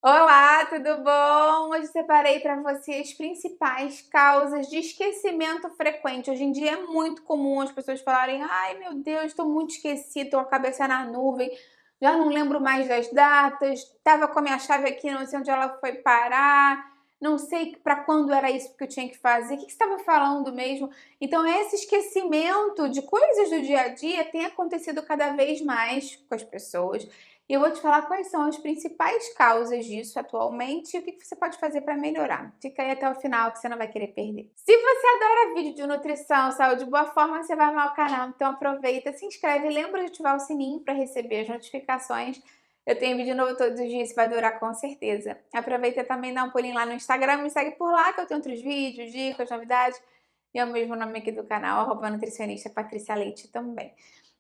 Olá, tudo bom? Hoje separei para você as principais causas de esquecimento frequente. Hoje em dia é muito comum as pessoas falarem: ai meu Deus, estou muito esquecida, estou com a cabeça na nuvem, já não lembro mais das datas, estava com a minha chave aqui, não sei onde ela foi parar, não sei para quando era isso que eu tinha que fazer, o que você estava falando mesmo? Então, esse esquecimento de coisas do dia a dia tem acontecido cada vez mais com as pessoas. E eu vou te falar quais são as principais causas disso atualmente e o que você pode fazer para melhorar. Fica aí até o final que você não vai querer perder. Se você adora vídeo de nutrição, saúde e boa forma, você vai amar o canal. Então aproveita, se inscreve e lembra de ativar o sininho para receber as notificações. Eu tenho vídeo novo todos os dias, vai durar com certeza. Aproveita também, dá um pulinho lá no Instagram, me segue por lá que eu tenho outros vídeos, dicas, novidades. E é o mesmo nome aqui do canal, @nutricionista Patrícia Leite também.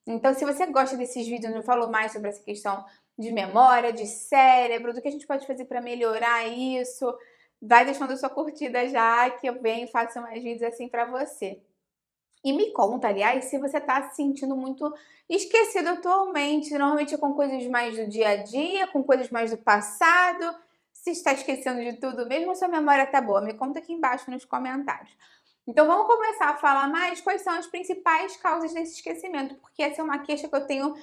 Então, se você gosta desses vídeos onde eu falo mais sobre essa questão de memória, de cérebro, do que a gente pode fazer para melhorar isso, vai deixando a sua curtida já, que eu venho e faço mais vídeos assim para você. E me conta, aliás, se você está se sentindo muito esquecido atualmente, normalmente é com coisas mais do dia a dia, com coisas mais do passado, se está esquecendo de tudo mesmo ou sua memória está boa? Me conta aqui embaixo nos comentários. Então vamos começar a falar mais quais são as principais causas desse esquecimento, porque essa é uma queixa que eu tenho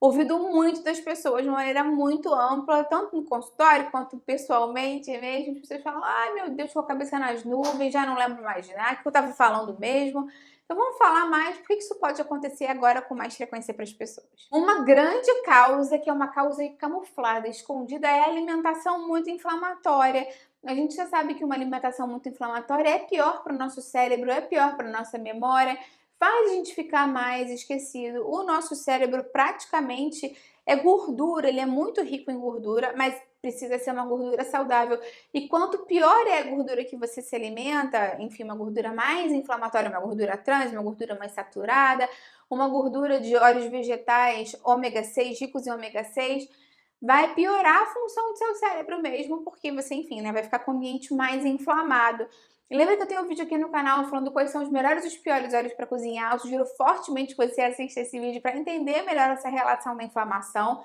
ouvido muito das pessoas de uma maneira muito ampla, tanto no consultório quanto pessoalmente mesmo. As pessoas falam: ai meu Deus, estou com a cabeça nas nuvens, já não lembro mais de nada, o que eu estava falando mesmo. Então vamos falar mais por que isso pode acontecer agora com mais frequência para as pessoas. Uma grande causa, que é uma causa camuflada, escondida, é a alimentação muito inflamatória. A gente já sabe que uma alimentação muito inflamatória é pior para o nosso cérebro, é pior para a nossa memória, faz a gente ficar mais esquecido. O nosso cérebro praticamente é gordura, ele é muito rico em gordura, mas precisa ser uma gordura saudável. E quanto pior é a gordura que você se alimenta, enfim, uma gordura mais inflamatória, uma gordura trans, uma gordura mais saturada, uma gordura de óleos vegetais ômega 6, ricos em ômega 6, vai piorar a função do seu cérebro mesmo, porque você, enfim, né, vai ficar com o ambiente mais inflamado. Lembra que eu tenho um vídeo aqui no canal falando quais são os melhores e os piores óleos para cozinhar? Eu sugiro fortemente que você assista esse vídeo para entender melhor essa relação da inflamação.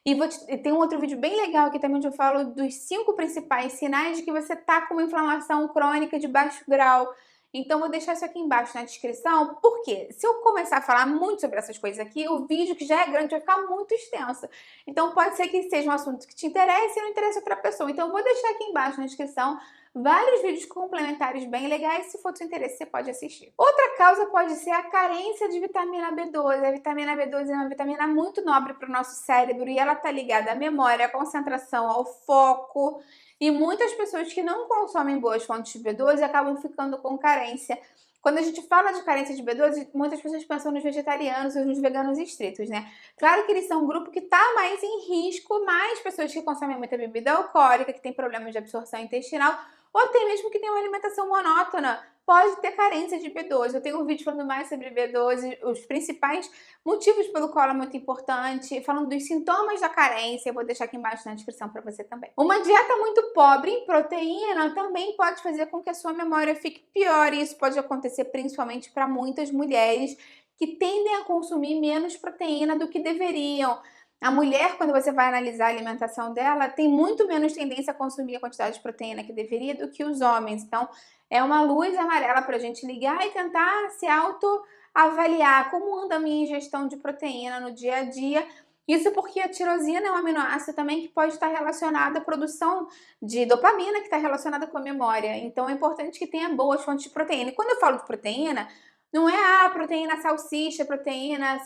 E tem um outro vídeo bem legal aqui também onde eu falo dos 5 principais sinais de que você está com uma inflamação crônica de baixo grau. Então vou deixar isso aqui embaixo na descrição, porque se eu começar a falar muito sobre essas coisas aqui, o vídeo que já é grande vai ficar muito extenso. Então pode ser que seja um assunto que te interesse e não interesse outra pessoa. Então eu vou deixar aqui embaixo na descrição vários vídeos complementares bem legais, se for do seu interesse você pode assistir. Outra causa pode ser a carência de vitamina B12. A vitamina B12 é uma vitamina muito nobre para o nosso cérebro e ela está ligada à memória, à concentração, ao foco. E muitas pessoas que não consomem boas fontes de B12 acabam ficando com carência. Quando a gente fala de carência de B12, muitas pessoas pensam nos vegetarianos ou nos veganos estritos, né? Claro que eles são um grupo que está mais em risco, mais pessoas que consomem muita bebida alcoólica, que tem problemas de absorção intestinal, ou até mesmo que tem uma alimentação monótona, pode ter carência de B12. Eu tenho um vídeo falando mais sobre B12, os principais motivos pelo qual é muito importante, falando dos sintomas da carência, eu vou deixar aqui embaixo na descrição para você também. Uma dieta muito pobre em proteína também pode fazer com que a sua memória fique pior, e isso pode acontecer principalmente para muitas mulheres que tendem a consumir menos proteína do que deveriam. A mulher, quando você vai analisar a alimentação dela, tem muito menos tendência a consumir a quantidade de proteína que deveria do que os homens. Então, é uma luz amarela para a gente ligar e tentar se autoavaliar como anda a minha ingestão de proteína no dia a dia. Isso porque a tirosina é um aminoácido também que pode estar relacionado à produção de dopamina, que está relacionada com a memória. Então, é importante que tenha boas fontes de proteína. E quando eu falo de proteína, não é a proteína salsicha, proteína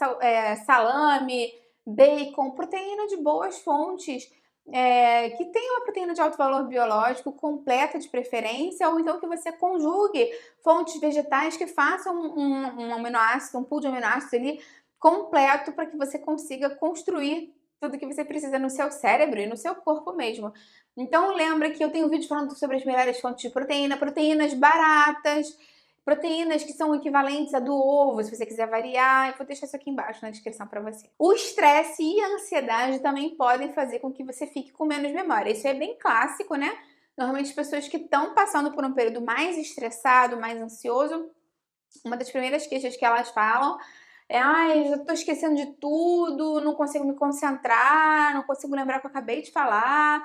salame, bacon, proteína de boas fontes, que tenha uma proteína de alto valor biológico, completa de preferência, ou então que você conjugue fontes vegetais que façam um aminoácido, um pool de aminoácidos ali completo para que você consiga construir tudo que você precisa no seu cérebro e no seu corpo mesmo. Então lembra que eu tenho um vídeo falando sobre as melhores fontes de proteína, proteínas baratas, proteínas que são equivalentes a do ovo, se você quiser variar, eu vou deixar isso aqui embaixo na descrição para você. O estresse e a ansiedade também podem fazer com que você fique com menos memória. Isso é bem clássico, né? Normalmente as pessoas que estão passando por um período mais estressado, mais ansioso, uma das primeiras queixas que elas falam é: ai, já tô esquecendo de tudo, não consigo me concentrar, não consigo lembrar o que eu acabei de falar.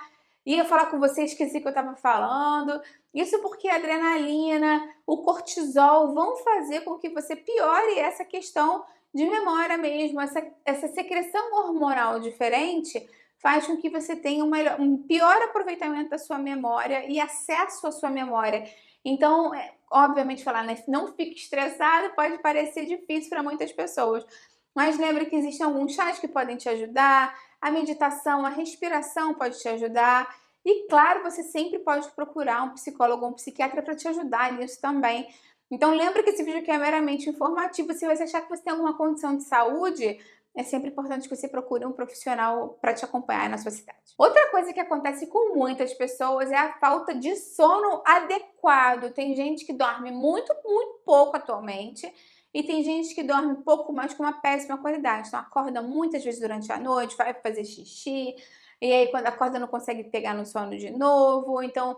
ia falar com você, esqueci que eu estava falando. Isso porque a adrenalina, o cortisol vão fazer com que você piore essa questão de memória mesmo. Essa secreção hormonal diferente faz com que você tenha um pior aproveitamento da sua memória e acesso à sua memória. Então, obviamente, falar, né, não fique estressado pode parecer difícil para muitas pessoas, mas lembre que existem alguns chás que podem te ajudar, a meditação, a respiração pode te ajudar. E claro, você sempre pode procurar um psicólogo ou um psiquiatra para te ajudar nisso também. Então lembra que esse vídeo aqui é meramente informativo. Se você achar que você tem alguma condição de saúde, é sempre importante que você procure um profissional para te acompanhar na sua cidade. Outra coisa que acontece com muitas pessoas é a falta de sono adequado. Tem gente que dorme muito, muito pouco atualmente. E tem gente que dorme um pouco mais com uma péssima qualidade. Então acorda muitas vezes durante a noite, vai fazer xixi, e aí quando acorda não consegue pegar no sono de novo, então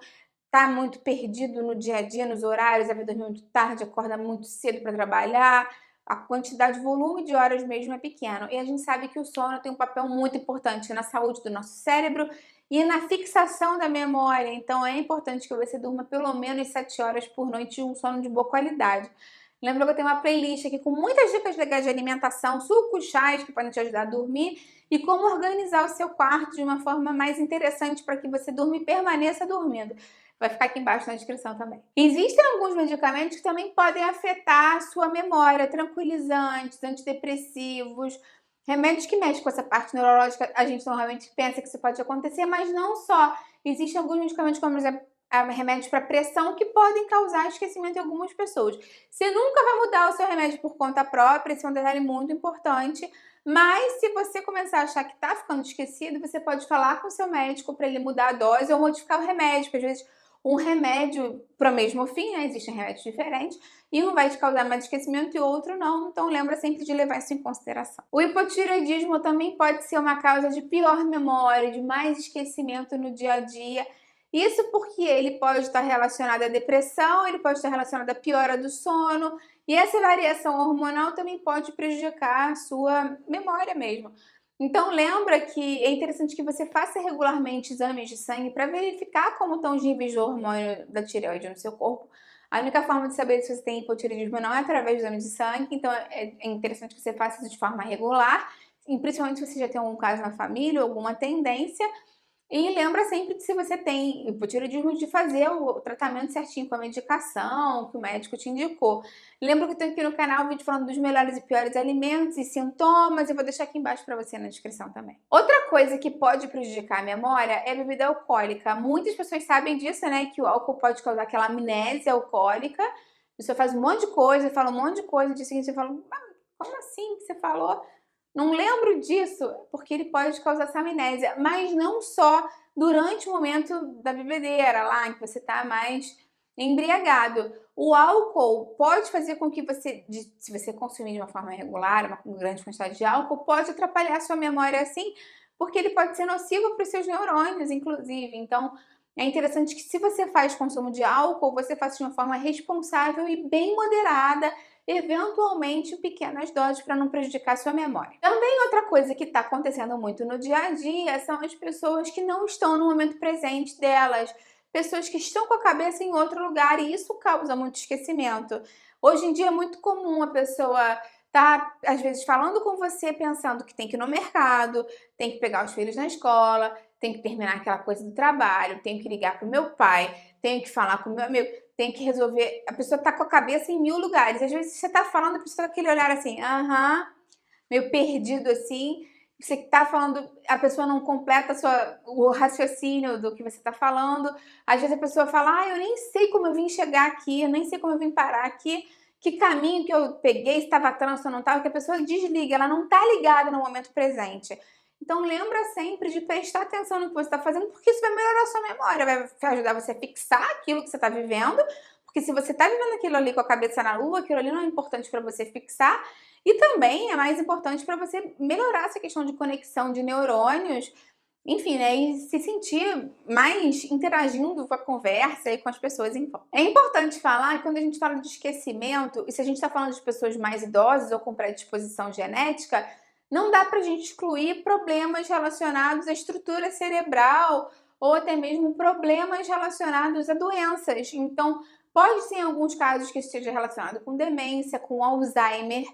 tá muito perdido no dia a dia, nos horários, vai dormir muito tarde, acorda muito cedo para trabalhar, a quantidade, o volume de horas mesmo é pequeno. E a gente sabe que o sono tem um papel muito importante na saúde do nosso cérebro e na fixação da memória. Então é importante que você durma pelo menos 7 horas por noite e um sono de boa qualidade. Lembra que eu tenho uma playlist aqui com muitas dicas legais de alimentação, sucos, chás que podem te ajudar a dormir e como organizar o seu quarto de uma forma mais interessante para que você durma e permaneça dormindo. Vai ficar aqui embaixo na descrição também. Existem alguns medicamentos que também podem afetar a sua memória, tranquilizantes, antidepressivos, remédios que mexem com essa parte neurológica. A gente normalmente pensa que isso pode acontecer, mas não só. Existem alguns medicamentos, como por exemplo, remédios para pressão que podem causar esquecimento em algumas pessoas. Você nunca vai mudar o seu remédio por conta própria, esse é um detalhe muito importante, mas se você começar a achar que está ficando esquecido, você pode falar com o seu médico para ele mudar a dose ou modificar o remédio, porque às vezes um remédio para o mesmo fim, né? Existem remédios diferentes, e um vai te causar mais esquecimento e o outro não, então lembra sempre de levar isso em consideração. O hipotireoidismo também pode ser uma causa de pior memória, de mais esquecimento no dia a dia. Isso porque ele pode estar relacionado à depressão, ele pode estar relacionado à piora do sono, e essa variação hormonal também pode prejudicar a sua memória mesmo. Então lembra que é interessante que você faça regularmente exames de sangue para verificar como estão os níveis de hormônio da tireoide no seu corpo. A única forma de saber se você tem hipotireoidismo ou não é através de exames de sangue, então é interessante que você faça isso de forma regular, e principalmente se você já tem algum caso na família, alguma tendência. E lembra sempre que se você tem hipotireoidismo de fazer o tratamento certinho com a medicação que o médico te indicou. Lembra que eu tenho aqui no canal um vídeo falando dos melhores e piores alimentos e sintomas, eu vou deixar aqui embaixo para você na descrição também. Outra coisa que pode prejudicar a memória é a bebida alcoólica. Muitas pessoas sabem disso, né, que o álcool pode causar aquela amnésia alcoólica. Você faz um monte de coisa, fala um monte de coisa, no dia seguinte você fala, como assim que você falou? Não lembro disso, porque ele pode causar essa amnésia, mas não só durante o momento da bebedeira, lá em que você está mais embriagado. O álcool pode fazer com que você, se você consumir de uma forma regular, uma grande quantidade de álcool, pode atrapalhar a sua memória assim, porque ele pode ser nocivo para os seus neurônios, inclusive. Então, é interessante que se você faz consumo de álcool, você faça de uma forma responsável e bem moderada, eventualmente pequenas doses para não prejudicar a sua memória. Também outra coisa que está acontecendo muito no dia a dia são as pessoas que não estão no momento presente delas, pessoas que estão com a cabeça em outro lugar e isso causa muito esquecimento. Hoje em dia é muito comum a pessoa tá às vezes falando com você pensando que tem que ir no mercado, tem que pegar os filhos na escola, tem que terminar aquela coisa do trabalho, tenho que ligar para o meu pai, tenho que falar com o meu amigo, tem que resolver. A pessoa tá com a cabeça em 1000 lugares. Às vezes você tá falando, a pessoa tá com aquele olhar assim, meio perdido assim. Você tá falando, a pessoa não completa o raciocínio do que você tá falando. Às vezes a pessoa fala, eu nem sei como eu vim chegar aqui, eu nem sei como eu vim parar aqui, que caminho que eu peguei, se estava trânsito ou não estava, que a pessoa desliga, ela não tá ligada no momento presente. Então lembra sempre de prestar atenção no que você está fazendo, porque isso vai melhorar a sua memória, vai ajudar você a fixar aquilo que você está vivendo, porque se você está vivendo aquilo ali com a cabeça na lua, aquilo ali não é importante para você fixar, e também é mais importante para você melhorar essa questão de conexão de neurônios, enfim, né, e se sentir mais interagindo com a conversa e com as pessoas em volta. É importante falar que quando a gente fala de esquecimento, e se a gente está falando de pessoas mais idosas ou com predisposição genética, não dá pra gente excluir problemas relacionados à estrutura cerebral ou até mesmo problemas relacionados a doenças. Então, pode ser em alguns casos que esteja relacionado com demência, com Alzheimer.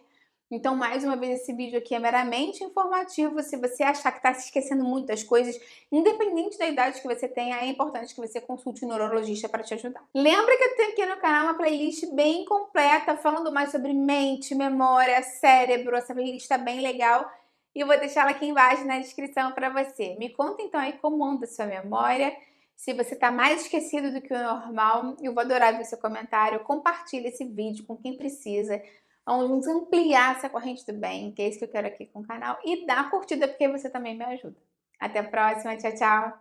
Então, mais uma vez, esse vídeo aqui é meramente informativo. Se você achar que está se esquecendo muito das coisas, independente da idade que você tenha, é importante que você consulte um neurologista para te ajudar. Lembra que eu tenho aqui no canal uma playlist bem completa, falando mais sobre mente, memória, cérebro. Essa playlist está bem legal e eu vou deixar ela aqui embaixo na descrição para você. Me conta então aí como anda a sua memória. Se você está mais esquecido do que o normal, eu vou adorar ver seu comentário. Compartilhe esse vídeo com quem precisa. Vamos ampliar essa corrente do bem, que é isso que eu quero aqui com o canal. E dá curtida, porque você também me ajuda. Até a próxima. Tchau, tchau.